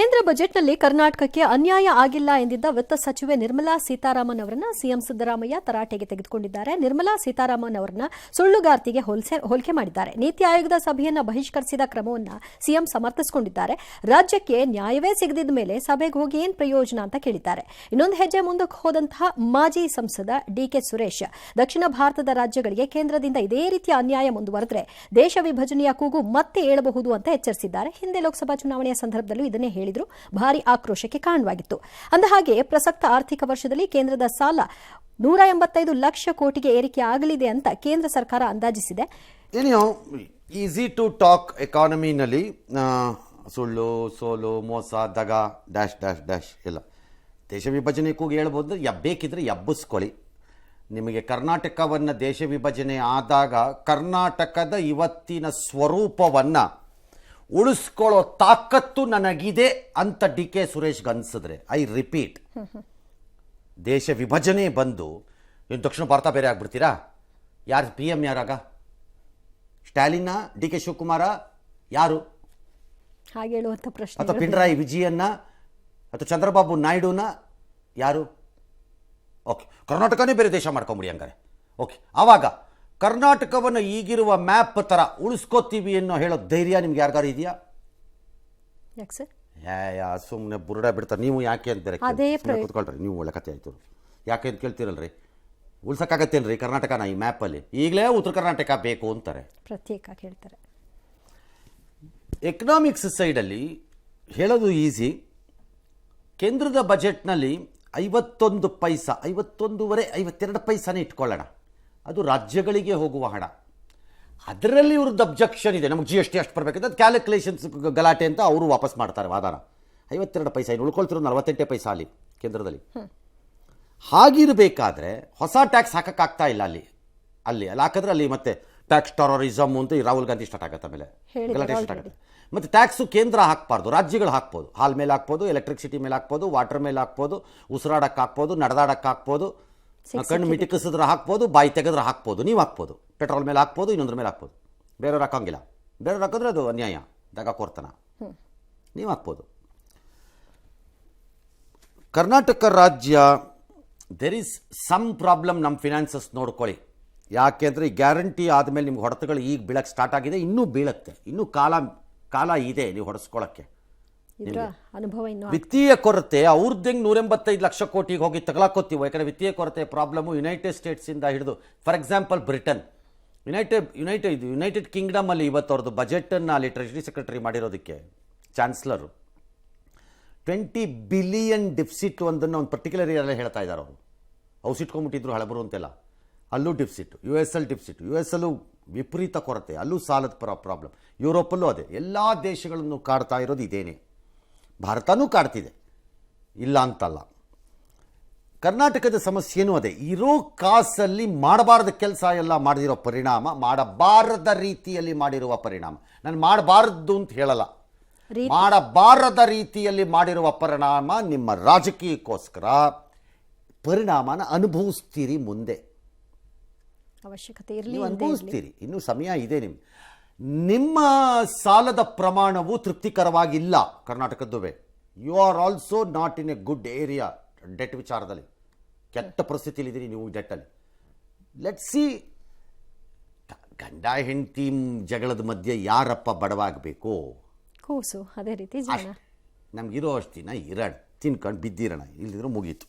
ಕೇಂದ್ರ ಬಜೆಟ್ನಲ್ಲಿ ಕರ್ನಾಟಕಕ್ಕೆ ಅನ್ಯಾಯ ಆಗಿಲ್ಲ ಎಂದಿದ್ದ ವಿತ್ತ ಸಚಿವೆ ನಿರ್ಮಲಾ ಸೀತಾರಾಮನ್ ಅವರನ್ನ ಸಿಎಂ ಸಿದ್ದರಾಮಯ್ಯ ತರಾಟೆಗೆ ತೆಗೆದುಕೊಂಡಿದ್ದಾರೆ. ನಿರ್ಮಲಾ ಸೀತಾರಾಮನ್ ಅವರನ್ನ ಸುಳ್ಳುಗಾರ್ತಿಗೆ ಹೋಲಿಕೆ ಮಾಡಿದ್ದಾರೆ. ನೀತಿ ಆಯೋಗದ ಸಭೆಯನ್ನು ಬಹಿಷ್ಕರಿಸಿದ ಕ್ರಮವನ್ನು ಸಿಎಂ ಸಮರ್ಥಿಸಿಕೊಂಡಿದ್ದಾರೆ. ರಾಜ್ಯಕ್ಕೆ ನ್ಯಾಯವೇ ಸಿಗದಿದ್ದ ಮೇಲೆ ಸಭೆಗೆ ಹೋಗಿ ಏನ್ ಪ್ರಯೋಜನ ಅಂತ ಕೇಳಿದ್ದಾರೆ. ಇನ್ನೊಂದು ಹೆಜ್ಜೆ ಮುಂದಕ್ಕೆ ಹೋದಂತಹ ಮಾಜಿ ಸಂಸದ ಡಿಕೆ ಸುರೇಶ್ ದಕ್ಷಿಣ ಭಾರತದ ರಾಜ್ಯಗಳಿಗೆ ಕೇಂದ್ರದಿಂದ ಇದೇ ರೀತಿಯ ಅನ್ಯಾಯ ಮುಂದುವರೆದರೆ ದೇಶ ವಿಭಜನೆಯ ಕೂಗು ಮತ್ತೆ ಏಳಬಹುದು ಅಂತ ಎಚ್ಚರಿಸಿದ್ದಾರೆ. ಹಿಂದೆ ಲೋಕಸಭಾ ಚುನಾವಣೆಯ ಸಂದರ್ಭದಲ್ಲೂ ಇದನ್ನೇ ಹೇಳಿದ್ರು. ಭಾರಿ ಆಕ್ರೋಶಕ್ಕೆ ಕಾರಣವಾಗಿತ್ತು. ಅಂದಹಾಗೆ ಪ್ರಸಕ್ತ ಆರ್ಥಿಕ ವರ್ಷದಲ್ಲಿ ಕೇಂದ್ರದ ಸಾಲ 185 ಲಕ್ಷ ಕೋಟಿಗೆ ಏರಿಕೆ ಆಗಲಿದೆ ಅಂತ ಕೇಂದ್ರ ಸರ್ಕಾರ ಅಂದಾಜಿಸಿದೆ. ಈಸಿ ಟು ಟಾಕ್ ಎಕಾನಮಿನಲ್ಲಿ ಸುಳ್ಳು, ಸೋಲು, ಮೋಸ, ದಗ ಡ್ಯಾಶ್ ಡ್ಯಾಶ್ ಡ್ಯಾಶ್ ಇಲ್ಲ. ದೇಶ ವಿಭಜನೆ ಕೂಗಿ ಹೇಳ್ಬೋದು, ಬೇಕಿದ್ರೆ ಎಬ್ಬಿಸ್ಕೊಳ್ಳಿ. ನಿಮಗೆ ಕರ್ನಾಟಕವನ್ನು ದೇಶ ವಿಭಜನೆ ಆದಾಗ ಕರ್ನಾಟಕದ ಇವತ್ತಿನ ಸ್ವರೂಪವನ್ನು ಉಳಿಸ್ಕೊಳ್ಳೋ ತಾಕತ್ತು ನನಗಿದೆ ಅಂತ ಡಿ ಕೆ ಸುರೇಶ್ಗೆ ಅನಿಸಿದ್ರೆ, ಐ ರಿಪೀಟ್, ದೇಶ ವಿಭಜನೆ ಬಂದು ಇನ್ನು ದಕ್ಷಿಣ ಭಾರತ ಬೇರೆ ಆಗ್ಬಿಡ್ತೀರಾ? ಯಾರು ಪಿ ಎಂ? ಯಾರಾಗ? ಸ್ಟಾಲಿನ್ನ, ಡಿ ಕೆ ಶಿವಕುಮಾರ, ಯಾರು? ಹಾಗೆ ಹೇಳುವಂಥ ಪ್ರಶ್ನೆ. ಅಥವಾ ಪಿಣರಾಯಿ ವಿಜಯನ್ನ, ಅಥವಾ ಚಂದ್ರಬಾಬು ನಾಯ್ಡುನ, ಯಾರು? ಓಕೆ, ಕರ್ನಾಟಕನೇ ಬೇರೆ ದೇಶ ಮಾಡ್ಕೊಂಬಿಡಿ ಹಂಗಾರೆ. ಓಕೆ, ಆವಾಗ ಕರ್ನಾಟಕವನ್ನು ಈಗಿರುವ ಮ್ಯಾಪ್ ಥರ ಉಳಿಸ್ಕೋತೀವಿ ಅನ್ನೋ ಹೇಳೋ ಧೈರ್ಯ ನಿಮ್ಗೆ ಯಾರಿಗಾರು ಇದೆಯಾ? ಯಾಕೆ ಸರ್? ಸುಮ್ಮನೆ ಬುರುಡ ಬಿಡ್ತಾರೆ. ನೀವು ಯಾಕೆ ಅಂತ ಬೇರೆ ಕೂತ್ಕೊಳ್ರಿ, ನೀವು ಒಳ್ಳೆ ಕತೆ ಆಯಿತು. ಯಾಕೆ ಅಂತ ಕೇಳ್ತೀರಲ್ರಿ? ಉಳ್ಸೋಕ್ಕಾಗತ್ತೇನ್ರಿ ಕರ್ನಾಟಕನ ಈ ಮ್ಯಾಪಲ್ಲಿ? ಈಗಲೇ ಉತ್ತರ ಕರ್ನಾಟಕ ಬೇಕು ಅಂತಾರೆ, ಪ್ರತ್ಯೇಕ ಕೇಳ್ತಾರೆ. ಎಕನಾಮಿಕ್ಸ್ ಸೈಡಲ್ಲಿ ಹೇಳೋದು ಈಸಿ. ಕೇಂದ್ರದ ಬಜೆಟ್ನಲ್ಲಿ 51 ಪೈಸಾ, 52 ಪೈಸಾನೇ ಇಟ್ಕೊಳ್ಳೋಣ, ಅದು ರಾಜ್ಯಗಳಿಗೆ ಹೋಗುವ ಹಣ. ಅದರಲ್ಲಿ ಇವ್ರದ್ದು ಅಬ್ಜೆಕ್ಷನ್ ಇದೆ, ನಮಗೆ GST ಅಷ್ಟು ಬರಬೇಕಂತ, ಅದು ಕ್ಯಾಲ್ಕುಲೇಷನ್ಸ್ ಗಲಾಟೆ ಅಂತ ಅವರು ವಾಪಸ್ ಮಾಡ್ತಾರೆ ವಾದನ. 52 ಪೈಸಾ, ಇನ್ನು ಉಳ್ಕೊಳ್ತಿರೋ 48 ಪೈಸಾ ಅಲ್ಲಿ ಕೇಂದ್ರದಲ್ಲಿ. ಹಾಗಿರಬೇಕಾದ್ರೆ ಹೊಸ ಟ್ಯಾಕ್ಸ್ ಹಾಕೋಕ್ಕಾಗ್ತಾ ಇಲ್ಲ ಅಲ್ಲಿ ಹಾಕಿದ್ರೆ ಅಲ್ಲಿ ಮತ್ತೆ ಟ್ಯಾಕ್ಸ್ ಟೆರರಿಸಮ್ ಅಂತ ರಾಹುಲ್ ಗಾಂಧಿ ಸ್ಟಾರ್ಟ್ ಆಗುತ್ತೆ. ಆಮೇಲೆ ಗಲಾಟೆ ಸ್ಟಾರ್ಟ್ ಆಗುತ್ತೆ. ಮತ್ತು ಟ್ಯಾಕ್ಸು ಕೇಂದ್ರ ಹಾಕ್ಬಾರ್ದು, ರಾಜ್ಯಗಳು ಹಾಕ್ಬೋದು. ಹಾಲ್ ಮೇಲೆ ಹಾಕ್ಬೋದು, ಎಲೆಕ್ಟ್ರಿಸಿಟಿ ಮೇಲೆ ಹಾಕ್ಬೋದು, ವಾಟರ್ ಮೇಲೆ ಹಾಕ್ಬೋದು, ಉಸಿರಾಡಕ್ಕೆ ಹಾಕ್ಬೋದು, ನಡೆದಾಡಕ್ಕೆ ಹಾಕ್ಬೋದು, ಕಣ್ಣು ಮಿಟಿಕಿಸಿದ್ರೆ ಹಾಕ್ಬೋದು, ಬಾಯಿ ತೆಗೆದ್ರೆ ಹಾಕ್ಬೋದು. ನೀವು ಹಾಕ್ಬೋದು, ಪೆಟ್ರೋಲ್ ಮೇಲೆ ಹಾಕ್ಬೋದು, ಇನ್ನೊಂದ್ರ ಮೇಲೆ ಹಾಕ್ಬೋದು. ಬೇರೆಯವ್ರು ಹಾಕೋಂಗಿಲ್ಲ. ಬೇರೆಯವ್ರು ಹಾಕಿದ್ರೆ ಅದು ಅನ್ಯಾಯ, ದಗ ಕೊಡ್ತಾನ. ನೀವು ಹಾಕ್ಬೋದು. ಕರ್ನಾಟಕ ರಾಜ್ಯ ದೆರ್ ಈಸ್ ಸಮ್ ಪ್ರಾಬ್ಲಮ್. ನಮ್ಮ ಫಿನಾನ್ಸಸ್ ನೋಡ್ಕೊಳ್ಳಿ. ಯಾಕೆಂದರೆ ಈ ಗ್ಯಾರಂಟಿ ಆದಮೇಲೆ ನಿಮ್ಗೆ ಹೊಡೆತಗಳು ಈಗ ಬೀಳಕ್ಕೆ ಸ್ಟಾರ್ಟ್ ಆಗಿದೆ, ಇನ್ನೂ ಬೀಳುತ್ತೆ. ಇನ್ನೂ ಕಾಲ ಇದೆ ನೀವು ಹೊಡೆಸ್ಕೊಳ್ಳೋಕ್ಕೆ. ವಿತ್ತೀಯ ಕೊರತೆ ಅವ್ರದ್ದಂಗೆ 185 ಲಕ್ಷ ಕೋಟಿಗೆ ಹೋಗಿ ತಗೊಳಕೋತೀವಿ. ಯಾಕಂದರೆ ವಿತ್ತೀಯ ಕೊರತೆ ಪ್ರಾಬ್ಲಮ್ಮು ಯುನೈಟೆಡ್ ಸ್ಟೇಟ್ಸಿಂದ ಹಿಡಿದು, ಫಾರ್ ಎಕ್ಸಾಂಪಲ್ ಬ್ರಿಟನ್, ಯುನೈಟೆಡ್ ಕಿಂಗ್ಡಮಲ್ಲಿ ಇವತ್ತು ಅವ್ರದ್ದು ಬಜೆಟನ್ನು ಅಲ್ಲಿ ಟ್ರೆಷರಿ ಸೆಕ್ರೆಟರಿ ಮಾಡಿರೋದಕ್ಕೆ ಚಾನ್ಸ್ಲರು 20 ಬಿಲಿಯನ್ ಡಿಫಿಸಿಟ್ ಒಂದನ್ನು ಒಂದು ಪರ್ಟಿಕ್ಯುಲರ್ ಏರಿಯಾದಲ್ಲಿ ಹೇಳ್ತಾ ಇದ್ದಾರೆ. ಅವರು ಔಸಿಟ್ಕೊಂಡ್ಬಿಟ್ಟಿದ್ರು ಹಳಬರು ಅಂತೆಲ್ಲ. ಅಲ್ಲೂ ಡಿಫಿಸಿಟ್, ಯು ಎಸ್ ಅಲ್ಲೂ ವಿಪರೀತ ಕೊರತೆ, ಅಲ್ಲೂ ಸಾಲದ ಪ್ರಾಬ್ಲಮ್, ಯುರೋಪಲ್ಲೂ ಅದೇ. ಎಲ್ಲ ದೇಶಗಳನ್ನು ಕಾಡ್ತಾ ಇರೋದು ಇದೇನೆ. ಭಾರತನೂ ಕಾಡ್ತಿದೆ, ಇಲ್ಲ ಅಂತಲ್ಲ. ಕರ್ನಾಟಕದ ಸಮಸ್ಯೆನೂ ಅದೇ. ಇರೋ ಕಾಸಲ್ಲಿ ಮಾಡಬಾರ್ದ ಕೆಲಸ ಎಲ್ಲ ಮಾಡಿರೋ ಪರಿಣಾಮ, ಮಾಡಬಾರದ ರೀತಿಯಲ್ಲಿ ಮಾಡಿರುವ ಪರಿಣಾಮ. ನಾನು ಮಾಡಬಾರದು ಅಂತ ಹೇಳಲ್ಲ, ಮಾಡಬಾರದ ರೀತಿಯಲ್ಲಿ ಮಾಡಿರುವ ಪರಿಣಾಮ ನಿಮ್ಮ ರಾಜಕೀಯಕ್ಕೋಸ್ಕರ ಪರಿಣಾಮನ ಅನುಭವಿಸ್ತೀರಿ. ಮುಂದೆ ಅವಶ್ಯಕತೆ ಇರಲಿ, ಅನುಭವಿಸ್ತೀರಿ. ಇನ್ನೂ ಸಮಯ ಇದೆ. ನಿಮ್ಮ ಸಾಲದ ಪ್ರಮಾಣವು ತೃಪ್ತಿಕರವಾಗಿಲ್ಲ ಕರ್ನಾಟಕದ್ದುವೆ. You are also not in a good area debt ವಿಚಾರದಲ್ಲಿ. ಕೆಟ್ಟ ಪರಿಸ್ಥಿತಿಲಿದ್ದೀರಿ ನೀವು ಡೆಟ್ಟಲ್ಲಿ. ಲೆಟ್ಸ್ ಸಿ, ಗಂಡ ಹೆಂಡತಿ ಜಗಳದ ಮಧ್ಯೆ ಯಾರಪ್ಪ ಬಡವಾಗಬೇಕು? ಕೂಸು. ಅದೇ ರೀತಿ ನಮಗಿರೋ ಅಷ್ಟು ದಿನ ಇರೋಣ, ತಿನ್ಕೊಂಡು ಬಿದ್ದಿರೋಣ, ಇಲ್ದಿದ್ರು ಮುಗೀತು.